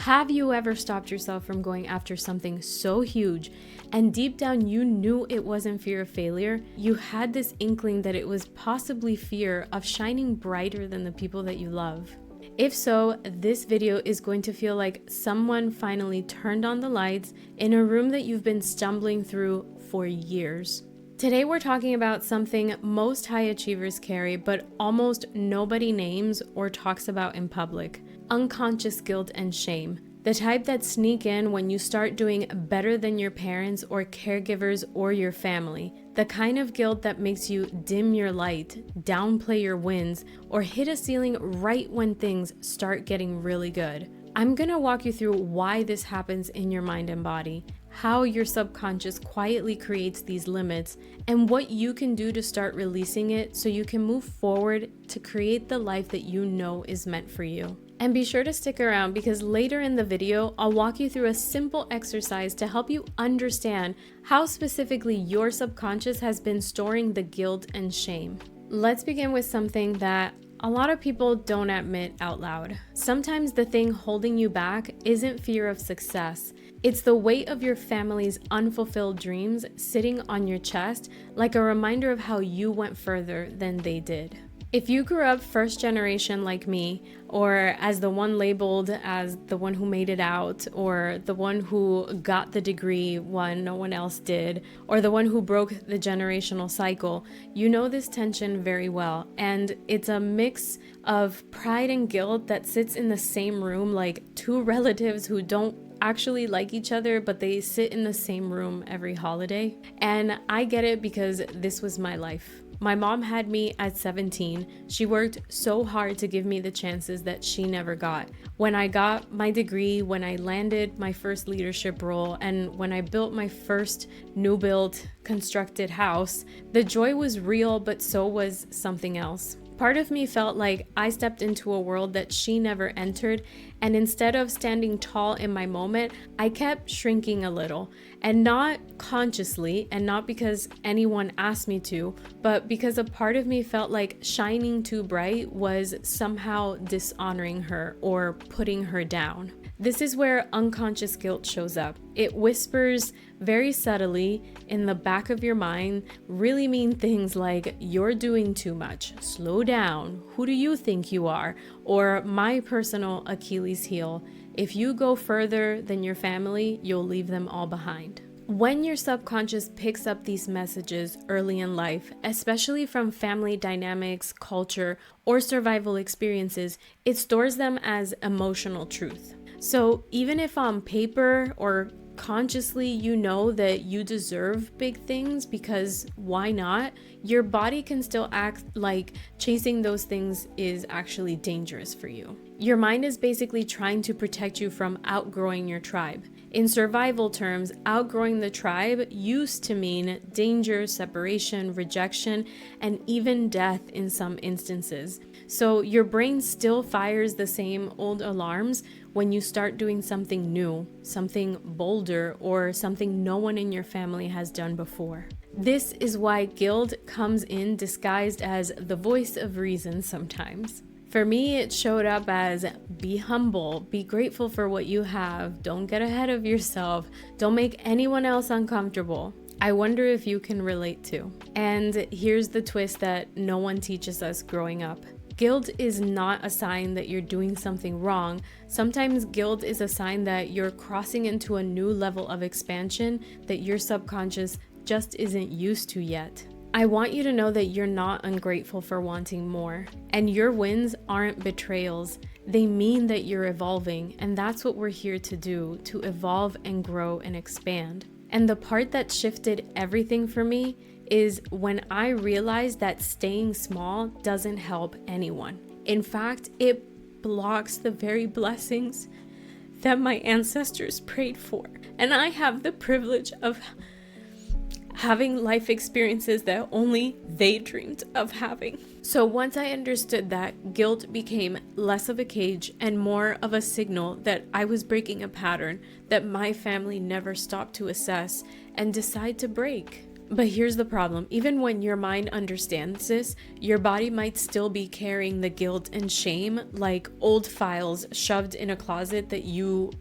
Have you ever stopped yourself from going after something so huge and deep down you knew it wasn't fear of failure? You had this inkling that it was possibly fear of shining brighter than the people that you love. If so, this video is going to feel like someone finally turned on the lights in a room that you've been stumbling through for years. Today we're talking about something most high achievers carry, but almost nobody names or talks about in public: unconscious guilt and shame. The type that sneak in when you start doing better than your parents or caregivers or your family. The kind of guilt that makes you dim your light, downplay your wins, or hit a ceiling right when things start getting really good. I'm gonna walk you through why this happens in your mind and body, how your subconscious quietly creates these limits, and what you can do to start releasing it so you can move forward to create the life that you know is meant for you. And be sure to stick around because later in the video, I'll walk you through a simple exercise to help you understand how specifically your subconscious has been storing the guilt and shame. Let's begin with something that a lot of people don't admit out loud. Sometimes the thing holding you back isn't fear of success. It's the weight of your family's unfulfilled dreams sitting on your chest, like a reminder of how you went further than they did. If you grew up first generation like me, or as the one labeled as the one who made it out, or the one who got the degree when no one else did, or the one who broke the generational cycle, you know this tension very well. And it's a mix of pride and guilt that sits in the same room, like two relatives who don't actually like each other, but they sit in the same room every holiday. And I get it because this was my life. My mom had me at 17. She worked so hard to give me the chances that she never got. When I got my degree, when I landed my first leadership role, and when I built my first new built constructed house, the joy was real, but so was something else. Part of me felt like I stepped into a world that she never entered, and instead of standing tall in my moment, I kept shrinking a little, and not consciously, and not because anyone asked me to, but because a part of me felt like shining too bright was somehow dishonoring her or putting her down. This is where unconscious guilt shows up. It whispers very subtly in the back of your mind really mean things like, "You're doing too much, slow down, who do you think you are?" Or my personal Achilles heel: "If you go further than your family, you'll leave them all behind." When your subconscious picks up these messages early in life, especially from family dynamics, culture, or survival experiences, it stores them as emotional truth. So even if on paper or consciously you know that you deserve big things, because why not, your body can still act like chasing those things is actually dangerous for you. Your mind is basically trying to protect you from outgrowing your tribe. In survival terms, outgrowing the tribe used to mean danger, separation, rejection, and even death in some instances. So your brain still fires the same old alarms when you start doing something new, something bolder, or something no one in your family has done before. This is why guilt comes in disguised as the voice of reason sometimes. For me, it showed up as be humble, be grateful for what you have, don't get ahead of yourself, don't make anyone else uncomfortable. I wonder if you can relate to. And here's the twist that no one teaches us growing up. Guilt is not a sign that you're doing something wrong. Sometimes guilt is a sign that you're crossing into a new level of expansion that your subconscious just isn't used to yet. I want you to know that you're not ungrateful for wanting more, and your wins aren't betrayals. They mean that you're evolving, and that's what we're here to do, to evolve and grow and expand. And the part that shifted everything for me is when I realized that staying small doesn't help anyone. In fact, it blocks the very blessings that my ancestors prayed for. And I have the privilege of having life experiences that only they dreamed of having. So once I understood that, guilt became less of a cage and more of a signal that I was breaking a pattern that my family never stopped to assess and decide to break. But here's the problem. Even when your mind understands this, your body might still be carrying the guilt and shame like old files shoved in a closet that you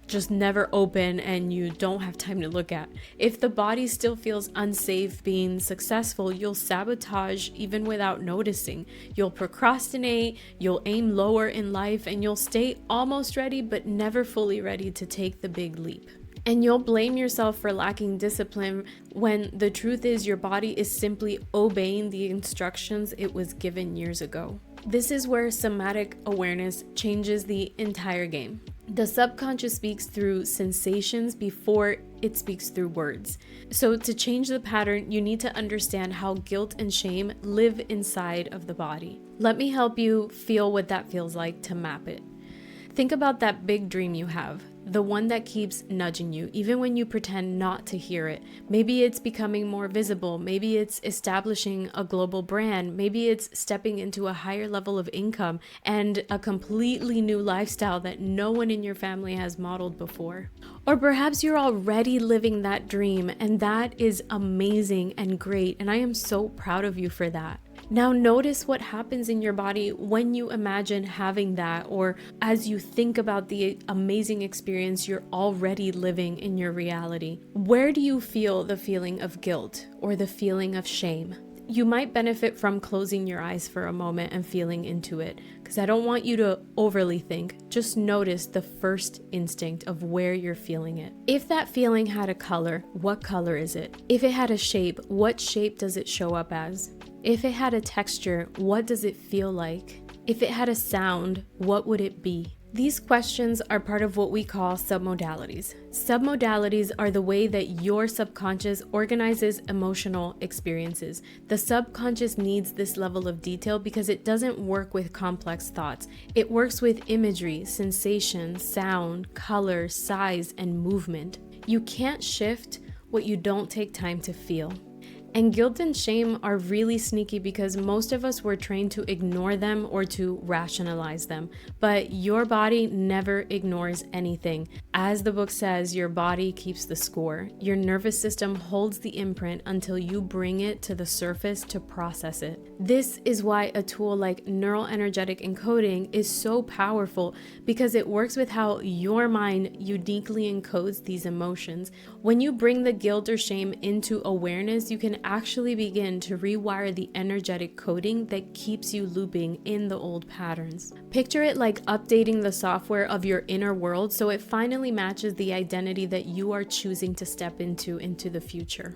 just never open and you don't have time to look at. If the body still feels unsafe being successful, you'll sabotage even without noticing. You'll procrastinate, you'll aim lower in life, and you'll stay almost ready but never fully ready to take the big leap. And you'll blame yourself for lacking discipline when the truth is your body is simply obeying the instructions it was given years ago. This is where somatic awareness changes the entire game. The subconscious speaks through sensations before it speaks through words. So to change the pattern, you need to understand how guilt and shame live inside of the body. Let me help you feel what that feels like to map it. Think about that big dream you have, the one that keeps nudging you, even when you pretend not to hear it. Maybe it's becoming more visible. Maybe it's establishing a global brand. Maybe it's stepping into a higher level of income and a completely new lifestyle that no one in your family has modeled before. Or perhaps you're already living that dream, and that is amazing and great, and I am so proud of you for that. Now notice what happens in your body when you imagine having that, or as you think about the amazing experience you're already living in your reality. Where do you feel the feeling of guilt or the feeling of shame? You might benefit from closing your eyes for a moment and feeling into it, because I don't want you to overly think. Just notice the first instinct of where you're feeling it. If that feeling had a color, what color is it? If it had a shape, what shape does it show up as? If it had a texture, what does it feel like? If it had a sound, what would it be? These questions are part of what we call submodalities. Submodalities are the way that your subconscious organizes emotional experiences. The subconscious needs this level of detail because it doesn't work with complex thoughts. It works with imagery, sensation, sound, color, size, and movement. You can't shift what you don't take time to feel. And guilt and shame are really sneaky because most of us were trained to ignore them or to rationalize them. But your body never ignores anything. As the book says, your body keeps the score. Your nervous system holds the imprint until you bring it to the surface to process it. This is why a tool like neural energetic encoding is so powerful, because it works with how your mind uniquely encodes these emotions. When you bring the guilt or shame into awareness, you can actually begin to rewire the energetic coding that keeps you looping in the old patterns. Picture it like updating the software of your inner world so it finally matches the identity that you are choosing to step into the future.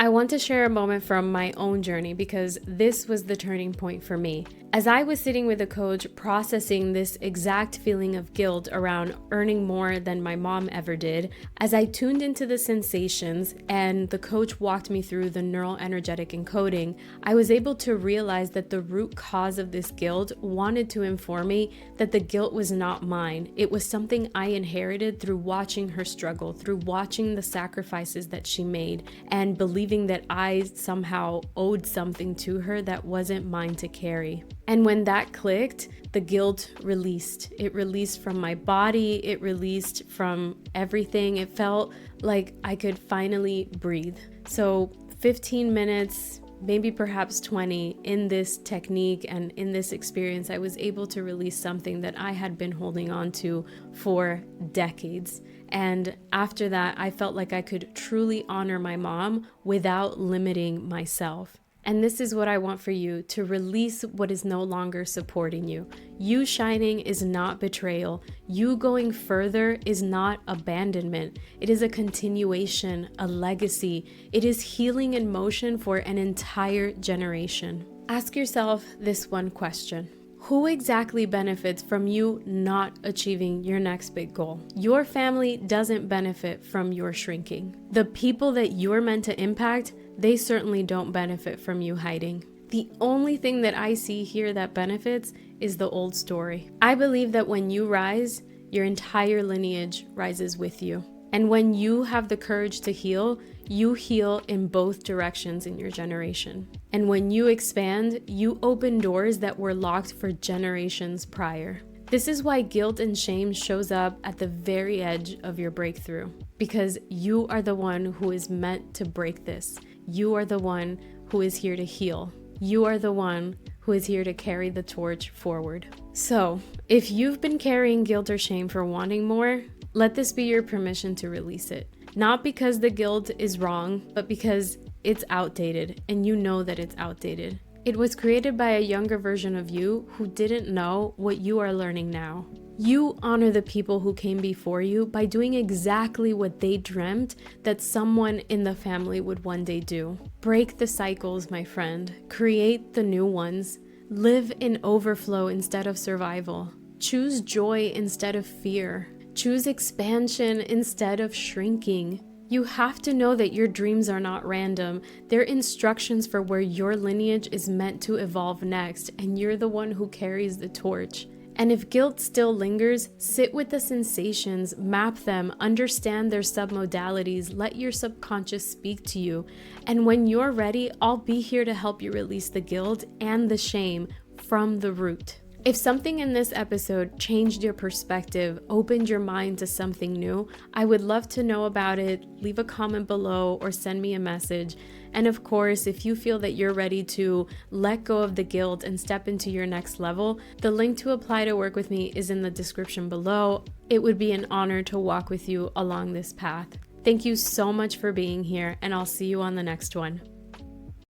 I want to share a moment from my own journey because this was the turning point for me. As I was sitting with a coach processing this exact feeling of guilt around earning more than my mom ever did, as I tuned into the sensations and the coach walked me through the neural energetic encoding, I was able to realize that the root cause of this guilt wanted to inform me that the guilt was not mine. It was something I inherited through watching her struggle, through watching the sacrifices that she made, and believing that I somehow owed something to her that wasn't mine to carry. And when that clicked, the guilt released. It released from my body. It released from everything. It felt like I could finally breathe. So 15 minutes, maybe perhaps 20 in this technique and in this experience, I was able to release something that I had been holding on to for decades. And after that, I felt like I could truly honor my mom without limiting myself. And this is what I want for you, to release what is no longer supporting you. You shining is not betrayal. You going further is not abandonment. It is a continuation, a legacy. It is healing in motion for an entire generation. Ask yourself this one question. Who exactly benefits from you not achieving your next big goal? Your family doesn't benefit from your shrinking. The people that you're meant to impact, they certainly don't benefit from you hiding. The only thing that I see here that benefits is the old story. I believe that when you rise, your entire lineage rises with you. And when you have the courage to heal, you heal in both directions in your generation. And when you expand, you open doors that were locked for generations prior. This is why guilt and shame shows up at the very edge of your breakthrough, because you are the one who is meant to break this. you are the one who is here to heal. You are the one who is here to carry the torch forward. So, if you've been carrying guilt or shame for wanting more, let this be your permission to release it. Not because the guilt is wrong, but because it's outdated and you know that it's outdated. It was created by a younger version of you who didn't know what you are learning now. You honor the people who came before you by doing exactly what they dreamt that someone in the family would one day do. Break the cycles, my friend. Create the new ones. Live in overflow instead of survival. Choose joy instead of fear. Choose expansion instead of shrinking. You have to know that your dreams are not random. They're instructions for where your lineage is meant to evolve next, and you're the one who carries the torch. And if guilt still lingers, sit with the sensations, map them, understand their submodalities, let your subconscious speak to you. And when you're ready, I'll be here to help you release the guilt and the shame from the root. If something in this episode changed your perspective, opened your mind to something new, I would love to know about it. Leave a comment below or send me a message. And of course, if you feel that you're ready to let go of the guilt and step into your next level, the link to apply to work with me is in the description below. It would be an honor to walk with you along this path. Thank you so much for being here, and I'll see you on the next one.